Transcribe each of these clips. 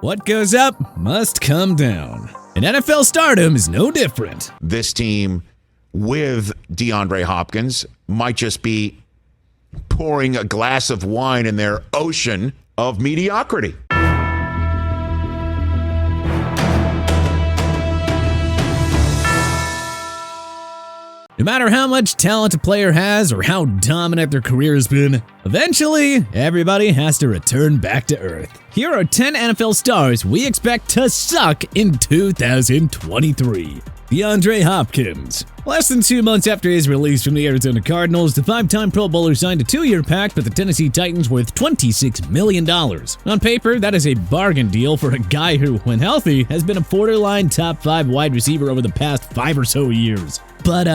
What goes up must come down. And NFL stardom is no different. This team with DeAndre Hopkins might just be pouring a glass of wine in their ocean of mediocrity. No matter how much talent a player has or how dominant their career has been, eventually, everybody has to return back to earth. Here are 10 NFL stars we expect to suck in 2023. DeAndre Hopkins. Less than 2 months after his release from the Arizona Cardinals, the five-time Pro Bowler signed a 2-year pact with the Tennessee Titans worth $26 million. On paper, that is a bargain deal for a guy who, when healthy, has been a borderline top 5 wide receiver over the past 5 or so years. But,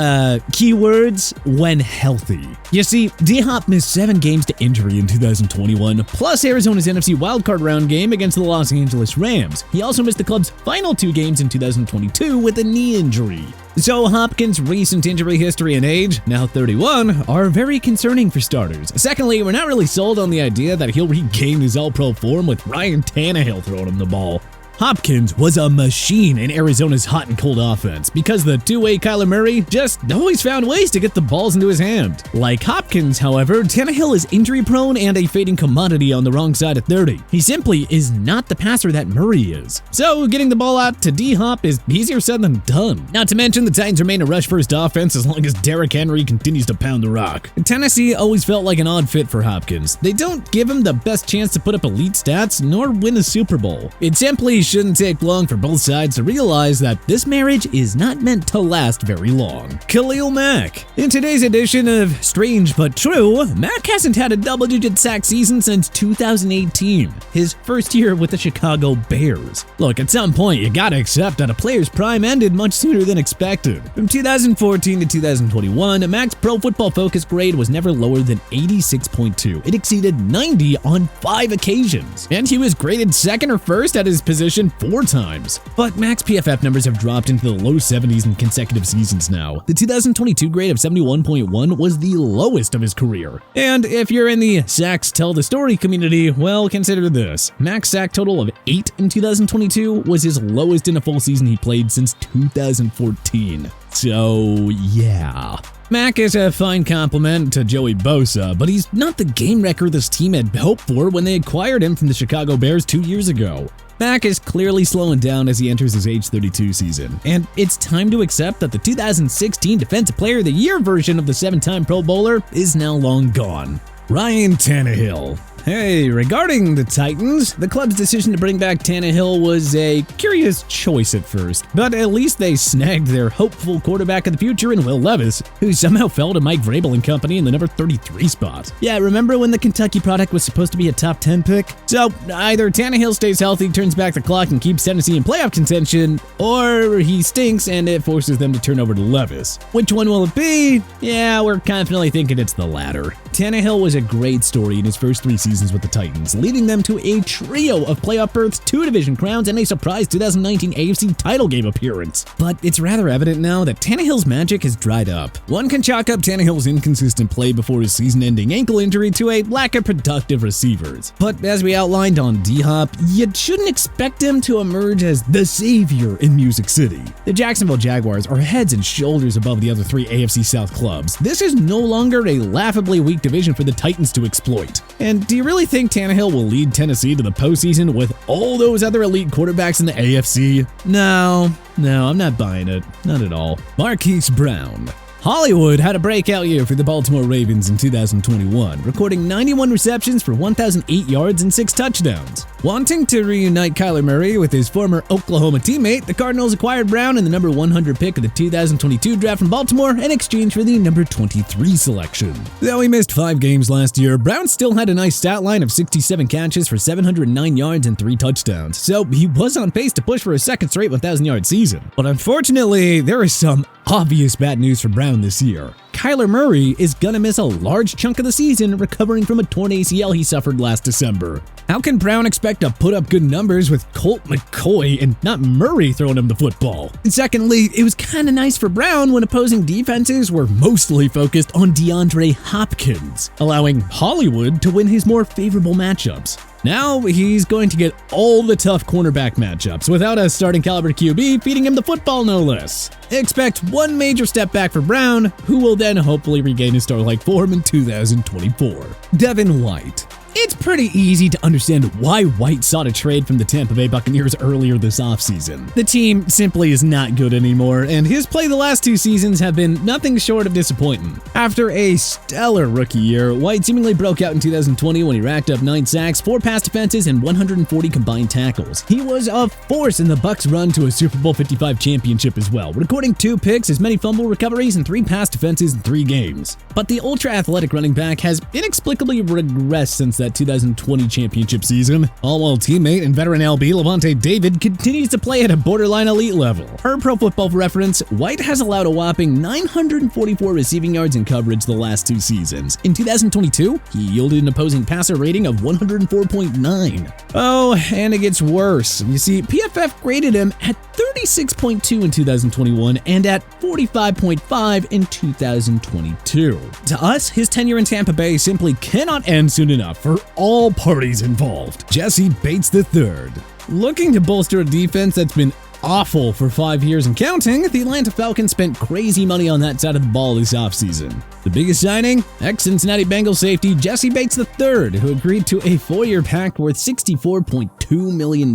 keywords, when healthy. You see, D-Hop missed 7 games to injury in 2021, plus Arizona's NFC wildcard round game against the Los Angeles Rams. He also missed the club's final 2 games in 2022 with a knee injury. So Hopkins' recent injury history and age, now 31, are very concerning for starters. Secondly, we're not really sold on the idea that he'll regain his all-pro form with Ryan Tannehill throwing him the ball. Hopkins was a machine in Arizona's hot and cold offense because the two-way Kyler Murray just always found ways to get the balls into his hand. Like Hopkins, however, Tannehill is injury-prone and a fading commodity on the wrong side of 30. He simply is not the passer that Murray is. So getting the ball out to D-Hop is easier said than done. Not to mention the Titans remain a rush-first offense as long as Derrick Henry continues to pound the rock. Tennessee always felt like an odd fit for Hopkins. They don't give him the best chance to put up elite stats nor win a Super Bowl. It simply shouldn't take long for both sides to realize that this marriage is not meant to last very long. Khalil Mack. In today's edition of Strange But True, Mack hasn't had a double-digit sack season since 2018, his first year with the Chicago Bears. Look, at some point, you gotta accept that a player's prime ended much sooner than expected. From 2014 to 2021, Mack's Pro Football Focus grade was never lower than 86.2. It exceeded 90 on 5 occasions, and he was graded second or first at his position 4 times. But Mack's PFF numbers have dropped into the low 70s in consecutive seasons now. The 2022 grade of 71.1 was the lowest of his career. And if you're in the sacks tell the story community, well, consider this. Mack's sack total of 8 in 2022 was his lowest in a full season he played since 2014. So, yeah. Mack is a fine compliment to Joey Bosa, but he's not the game wrecker this team had hoped for when they acquired him from the Chicago Bears 2 years ago. Mack is clearly slowing down as he enters his age 32 season, and it's time to accept that the 2016 Defensive Player of the Year version of the 7-time Pro Bowler is now long gone. Ryan Tannehill. Hey, regarding the Titans, the club's decision to bring back Tannehill was a curious choice at first, but at least they snagged their hopeful quarterback of the future in Will Levis, who somehow fell to Mike Vrabel and company in the number 33 spot. Yeah, remember when the Kentucky product was supposed to be a top 10 pick? So either Tannehill stays healthy, turns back the clock, and keeps Tennessee in playoff contention, or he stinks and it forces them to turn over to Levis. Which one will it be? Yeah, we're confidently thinking it's the latter. Tannehill was a great story in his first 3 seasons with the Titans, leading them to a trio of playoff berths, 2 division crowns, and a surprise 2019 AFC title game appearance. But it's rather evident now that Tannehill's magic has dried up. One can chalk up Tannehill's inconsistent play before his season-ending ankle injury to a lack of productive receivers. But as we outlined on D-Hop, you shouldn't expect him to emerge as the savior in Music City. The Jacksonville Jaguars are heads and shoulders above the other 3 AFC South clubs. This is no longer a laughably weak division for the Titans to exploit. And do you really think Tannehill will lead Tennessee to the postseason with all those other elite quarterbacks in the AFC? No, I'm not buying it. Not at all. Marquise Brown. Hollywood had a breakout year for the Baltimore Ravens in 2021, recording 91 receptions for 1,008 yards and 6 touchdowns. Wanting to reunite Kyler Murray with his former Oklahoma teammate, the Cardinals acquired Brown in the number 100 pick of the 2022 draft from Baltimore in exchange for the number 23 selection. Though he missed 5 games last year, Brown still had a nice stat line of 67 catches for 709 yards and 3 touchdowns, so he was on pace to push for a second straight 1,000-yard season. But unfortunately, there is some obvious bad news for Brown this year. Kyler Murray is gonna miss a large chunk of the season recovering from a torn ACL he suffered last December. How can Brown expect to put up good numbers with Colt McCoy and not Murray throwing him the football? And secondly, it was kinda nice for Brown when opposing defenses were mostly focused on DeAndre Hopkins, allowing Hollywood to win his more favorable matchups. Now he's going to get all the tough cornerback matchups without a starting caliber QB feeding him the football no less. Expect one major step back for Brown, who will then hopefully regain his star-like form in 2024. Devin White. It's pretty easy to understand why White sought a trade from the Tampa Bay Buccaneers earlier this offseason. The team simply is not good anymore, and his play the last 2 seasons have been nothing short of disappointing. After a stellar rookie year, White seemingly broke out in 2020 when he racked up 9 sacks, 4 pass defenses, and 140 combined tackles. He was a force in the Bucs' run to a Super Bowl 55 championship as well, recording 2 picks, as many fumble recoveries, and 3 pass defenses in 3 games. But the ultra-athletic running back has inexplicably regressed since that 2020 championship season, all while teammate and veteran LB Levante David continues to play at a borderline elite level. Per Pro Football Reference, White has allowed a whopping 944 receiving yards in coverage the last 2 seasons. In 2022, he yielded an opposing passer rating of 104.9. Oh, and it gets worse. You see, PFF graded him at 36.2 in 2021 and at 45.5 in 2022. To us, his tenure in Tampa Bay simply cannot end soon enough for all parties involved. Jesse Bates III. Looking to bolster a defense that's been awful for 5 years and counting, the Atlanta Falcons spent crazy money on that side of the ball this offseason. The biggest signing? Ex-Cincinnati Bengals safety Jesse Bates III, who agreed to a 4-year pact worth $64.2 million.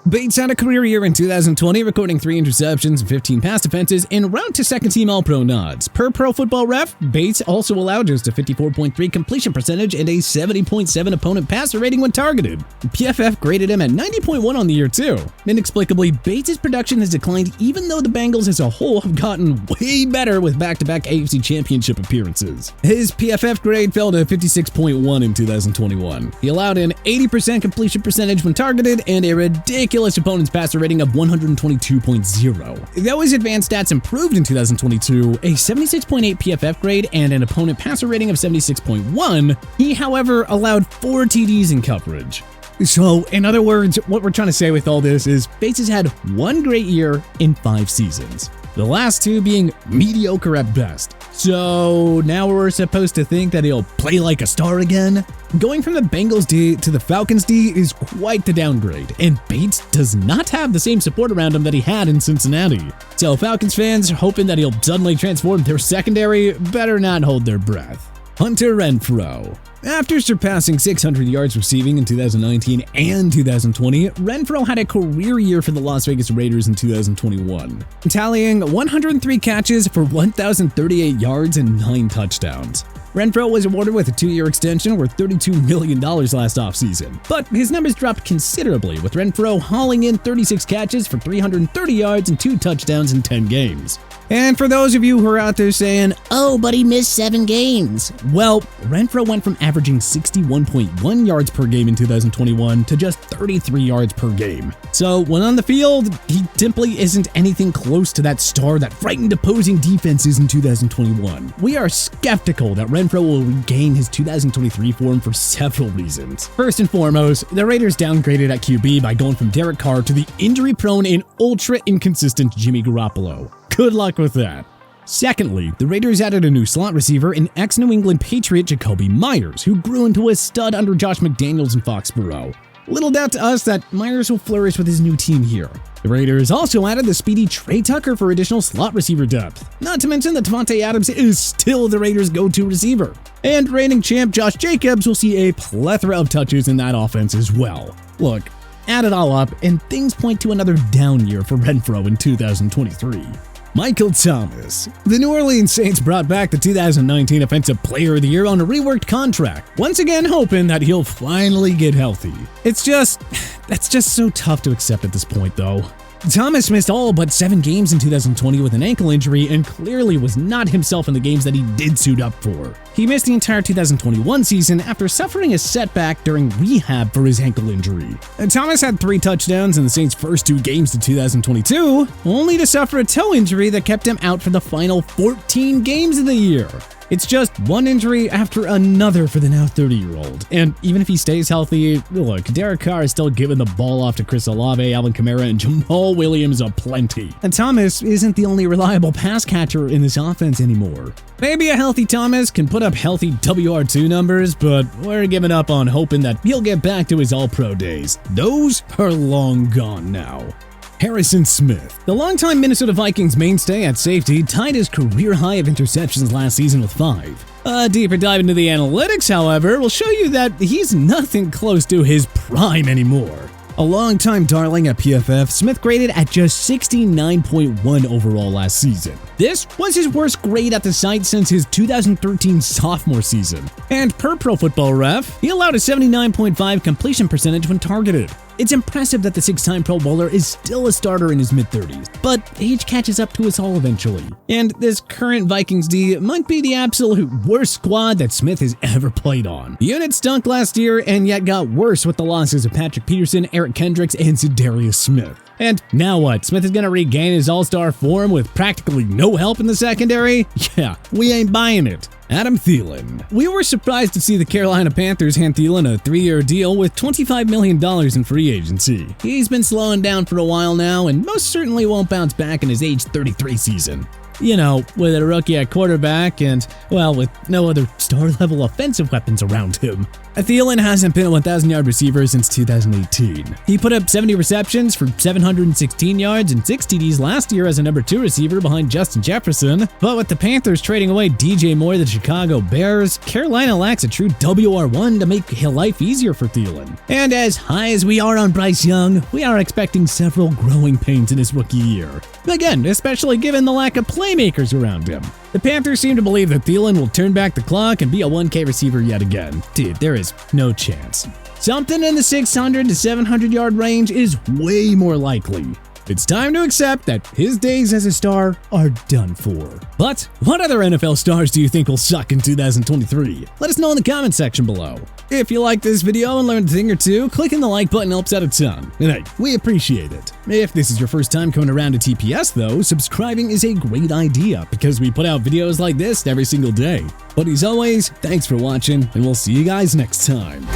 Bates had a career year in 2020, recording 3 interceptions and 15 pass defenses en route to second-team All-Pro nods. Per Pro Football Ref, Bates also allowed just a 54.3 completion percentage and a 70.7 opponent passer rating when targeted. PFF graded him at 90.1 on the year too. Inexplicably, Bates' production has declined even though the Bengals as a whole have gotten way better with back-to-back AFC Championship appearances. His PFF grade fell to 56.1 in 2021. He allowed an 80% completion percentage when targeted and a ridiculous opponent's passer rating of 122.0. Though his advanced stats improved in 2022, a 76.8 PFF grade and an opponent passer rating of 76.1, he, however, allowed 4 TDs in coverage. So, in other words, what we're trying to say with all this is Bates has had 1 great year in 5 seasons, the last 2 being mediocre at best. So now we're supposed to think that he'll play like a star again? Going from the Bengals D to the Falcons D is quite the downgrade, and Bates does not have the same support around him that he had in Cincinnati. So Falcons fans hoping that he'll suddenly transform their secondary better not hold their breath. Hunter Renfro. After surpassing 600 yards receiving in 2019 and 2020, Renfro had a career year for the Las Vegas Raiders in 2021, tallying 103 catches for 1,038 yards and 9 touchdowns. Renfro was awarded with a 2-year extension worth $32 million last offseason, but his numbers dropped considerably, with Renfro hauling in 36 catches for 330 yards and 2 touchdowns in 10 games. And for those of you who are out there saying, "Oh, but he missed 7 games." Well, Renfro went from averaging 61.1 yards per game in 2021 to just 33 yards per game. So when on the field, he simply isn't anything close to that star that frightened opposing defenses in 2021. We are skeptical that Renfro will regain his 2023 form for several reasons. First and foremost, the Raiders downgraded at QB by going from Derek Carr to the injury-prone and ultra-inconsistent Jimmy Garoppolo. Good luck with that. Secondly, the Raiders added a new slot receiver in ex-New England Patriot Jacoby Myers, who grew into a stud under Josh McDaniels in Foxborough. Little doubt to us that Myers will flourish with his new team here. The Raiders also added the speedy Trey Tucker for additional slot receiver depth. Not to mention that Devontae Adams is still the Raiders' go-to receiver. And reigning champ Josh Jacobs will see a plethora of touches in that offense as well. Look, add it all up, and things point to another down year for Renfro in 2023. Michael Thomas. The New Orleans Saints brought back the 2019 Offensive Player of the Year on a reworked contract, once again hoping that he'll finally get healthy. That's just so tough to accept at this point, though. Thomas missed all but 7 games in 2020 with an ankle injury and clearly was not himself in the games that he did suit up for. He missed the entire 2021 season after suffering a setback during rehab for his ankle injury. Thomas had 3 touchdowns in the Saints' first 2 games of 2022, only to suffer a toe injury that kept him out for the final 14 games of the year. It's just one injury after another for the now 30-year-old. And even if he stays healthy, look, Derek Carr is still giving the ball off to Chris Olave, Alvin Kamara, and Jamal Williams aplenty. And Thomas isn't the only reliable pass catcher in this offense anymore. Maybe a healthy Thomas can put up healthy WR2 numbers, but we're giving up on hoping that he'll get back to his All-Pro days. Those are long gone now. Harrison Smith. The longtime Minnesota Vikings mainstay at safety tied his career high of interceptions last season with 5. A deeper dive into the analytics, however, will show you that he's nothing close to his prime anymore. A longtime darling at PFF, Smith graded at just 69.1 overall last season. This was his worst grade at the site since his 2013 sophomore season. And per Pro Football Ref, he allowed a 79.5 completion percentage when targeted. It's impressive that the 6-time Pro Bowler is still a starter in his mid-30s, but age catches up to us all eventually. And this current Vikings D might be the absolute worst squad that Smith has ever played on. The unit stunk last year and yet got worse with the losses of Patrick Peterson, Eric Kendricks, and Za'Darius Smith. And now what? Smith is going to regain his all-star form with practically no help in the secondary? Yeah, we ain't buying it. Adam Thielen. We were surprised to see the Carolina Panthers hand Thielen a 3-year deal with $25 million in free agency. He's been slowing down for a while now and most certainly won't bounce back in his age 33 season. You know, with a rookie at quarterback and, well, with no other star-level offensive weapons around him. Thielen hasn't been a 1,000-yard receiver since 2018. He put up 70 receptions for 716 yards and 6 TDs last year as a number 2 receiver behind Justin Jefferson. But with the Panthers trading away DJ Moore to the Chicago Bears, Carolina lacks a true WR1 to make life easier for Thielen. And as high as we are on Bryce Young, we are expecting several growing pains in his rookie year. Again, especially given the lack of playmakers around him. The Panthers seem to believe that Thielen will turn back the clock and be a 1K receiver yet again. Dude, there is no chance. Something in the 600 to 700 yard range is way more likely. It's time to accept that his days as a star are done for. But what other NFL stars do you think will suck in 2023? Let us know in the comment section below. If you liked this video and learned a thing or two, clicking the like button helps out a ton. And hey, we appreciate it. If this is your first time coming around to TPS though, subscribing is a great idea because we put out videos like this every single day. But as always, thanks for watching and we'll see you guys next time.